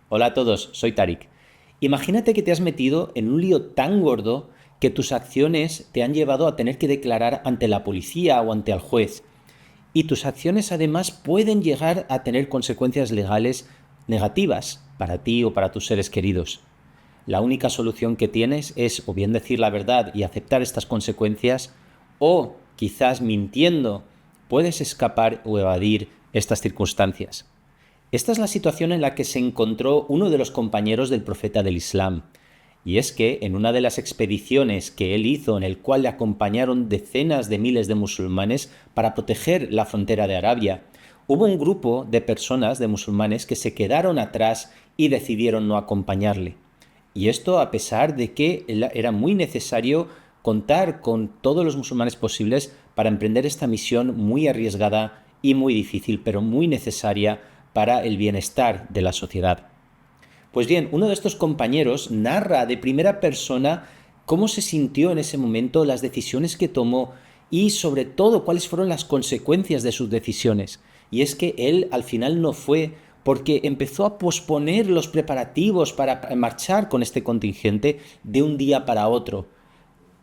Hola a todos, soy Tarik. Imagínate que te has metido en un lío tan gordo que tus acciones te han llevado a tener que declarar ante la policía o ante el juez. Y tus acciones además pueden llegar a tener consecuencias legales negativas para ti o para tus seres queridos. La única solución que tienes es o bien decir la verdad y aceptar estas consecuencias, o quizás mintiendo puedes escapar o evadir estas circunstancias. Esta es la situación en la que se encontró uno de los compañeros del profeta del Islam. Y es que en una de las expediciones que él hizo, en el cual le acompañaron decenas de miles de musulmanes para proteger la frontera de Arabia, hubo un grupo de personas, de musulmanes, que se quedaron atrás y decidieron no acompañarle. Y esto a pesar de que era muy necesario contar con todos los musulmanes posibles para emprender esta misión muy arriesgada y muy difícil, pero muy necesaria para el bienestar de la sociedad. Pues bien, uno de estos compañeros narra de primera persona cómo se sintió en ese momento, las decisiones que tomó y sobre todo cuáles fueron las consecuencias de sus decisiones. Y es que él al final no fue porque empezó a posponer los preparativos para marchar con este contingente de un día para otro.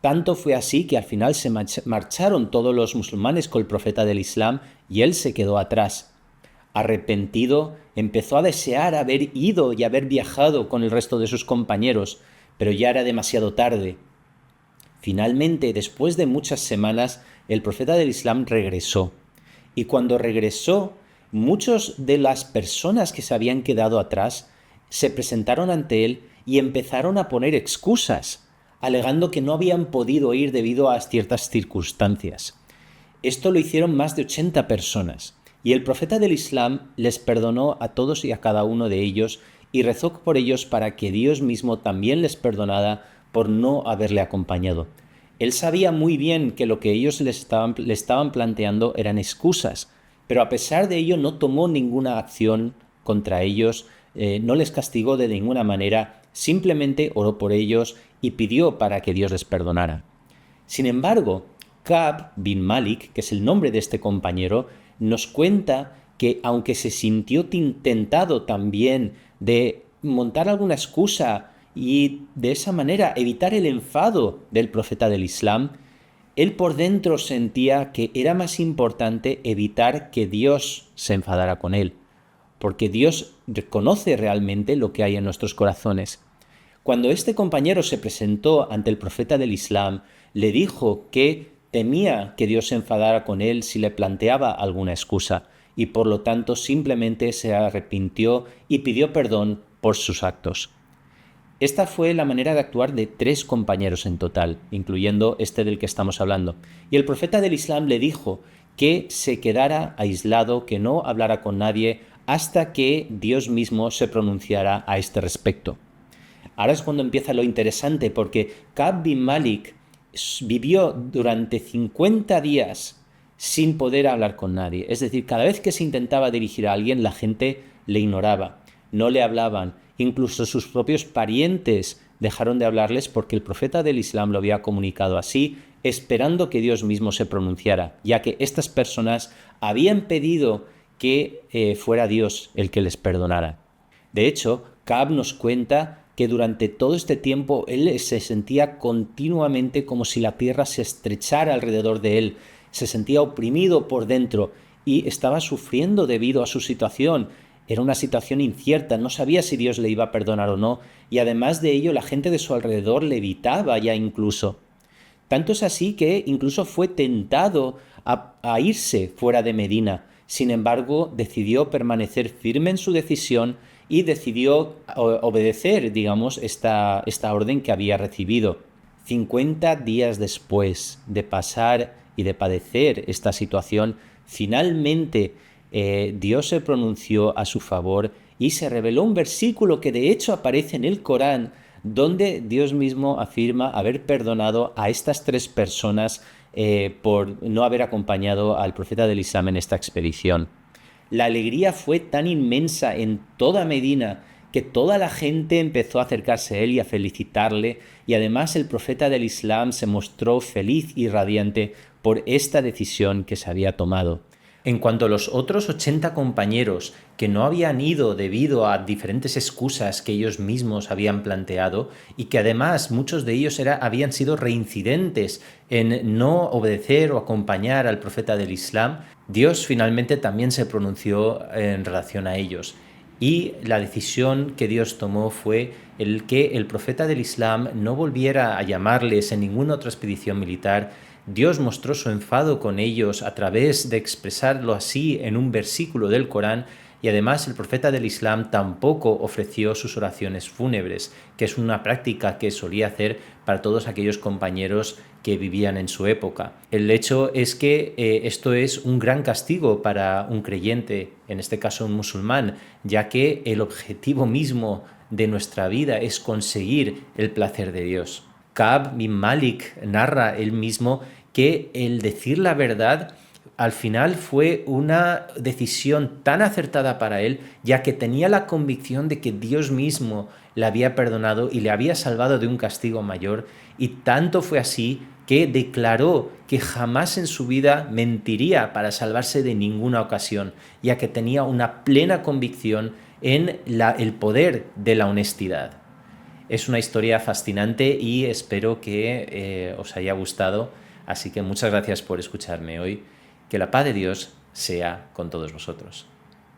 Tanto fue así que al final se marcharon todos los musulmanes con el profeta del Islam y él se quedó atrás. Arrepentido, empezó a desear haber ido y haber viajado con el resto de sus compañeros, pero ya era demasiado tarde. Finalmente, después de muchas semanas, el profeta del Islam regresó. Y cuando regresó, muchas de las personas que se habían quedado atrás se presentaron ante él y empezaron a poner excusas, alegando que no habían podido ir debido a ciertas circunstancias. Esto lo hicieron más de 80 personas, y el profeta del Islam les perdonó a todos y a cada uno de ellos y rezó por ellos para que Dios mismo también les perdonara por no haberle acompañado. Él sabía muy bien que lo que ellos le estaban planteando eran excusas, pero a pesar de ello no tomó ninguna acción contra ellos, no les castigó de ninguna manera, simplemente oró por ellos y pidió para que Dios les perdonara. Sin embargo, Ka'b bin Malik, que es el nombre de este compañero, nos cuenta que aunque se sintió tentado también de montar alguna excusa y de esa manera evitar el enfado del profeta del Islam, él por dentro sentía que era más importante evitar que Dios se enfadara con él, porque Dios conoce realmente lo que hay en nuestros corazones. Cuando este compañero se presentó ante el profeta del Islam, le dijo que temía que Dios se enfadara con él si le planteaba alguna excusa, y por lo tanto simplemente se arrepintió y pidió perdón por sus actos. Esta fue la manera de actuar de 3 compañeros en total, incluyendo este del que estamos hablando. Y el profeta del Islam le dijo que se quedara aislado, que no hablara con nadie, hasta que Dios mismo se pronunciara a este respecto. Ahora es cuando empieza lo interesante, porque Ka'b bin Malik vivió durante 50 días sin poder hablar con nadie. Es decir, cada vez que se intentaba dirigir a alguien, la gente le ignoraba, no le hablaban. Incluso sus propios parientes dejaron de hablarles porque el profeta del Islam lo había comunicado así, esperando que Dios mismo se pronunciara, ya que estas personas habían pedido que fuera Dios el que les perdonara. De hecho, Ka'b nos cuenta que durante todo este tiempo él se sentía continuamente como si la tierra se estrechara alrededor de él, se sentía oprimido por dentro y estaba sufriendo debido a su situación. Era una situación incierta, no sabía si Dios le iba a perdonar o no, y además de ello la gente de su alrededor le evitaba ya incluso. Tanto es así que incluso fue tentado a irse fuera de Medina. Sin embargo, decidió permanecer firme en su decisión y decidió obedecer, digamos, esta orden que había recibido. 50 días después de pasar y de padecer esta situación, finalmente Dios se pronunció a su favor y se reveló un versículo que de hecho aparece en el Corán, donde Dios mismo afirma haber perdonado a estas 3 personas por no haber acompañado al profeta del Islam en esta expedición. La alegría fue tan inmensa en toda Medina que toda la gente empezó a acercarse a él y a felicitarle, y además el profeta del Islam se mostró feliz y radiante por esta decisión que se había tomado. En cuanto a los otros 80 compañeros que no habían ido debido a diferentes excusas que ellos mismos habían planteado y que además muchos de ellos habían sido reincidentes en no obedecer o acompañar al profeta del Islam, Dios finalmente también se pronunció en relación a ellos. Y la decisión que Dios tomó fue el que el profeta del Islam no volviera a llamarles en ninguna otra expedición militar. Dios mostró su enfado con ellos a través de expresarlo así en un versículo del Corán, y además el profeta del Islam tampoco ofreció sus oraciones fúnebres, que es una práctica que solía hacer para todos aquellos compañeros que vivían en su época. El hecho es que esto es un gran castigo para un creyente, en este caso un musulmán, ya que el objetivo mismo de nuestra vida es conseguir el placer de Dios. Ka'b bin Malik narra él mismo que el decir la verdad al final fue una decisión tan acertada para él, ya que tenía la convicción de que Dios mismo le había perdonado y le había salvado de un castigo mayor, y tanto fue así que declaró que jamás en su vida mentiría para salvarse de ninguna ocasión, ya que tenía una plena convicción en el poder de la honestidad. Es una historia fascinante y espero que os haya gustado, así que muchas gracias por escucharme hoy. Que la paz de Dios sea con todos vosotros.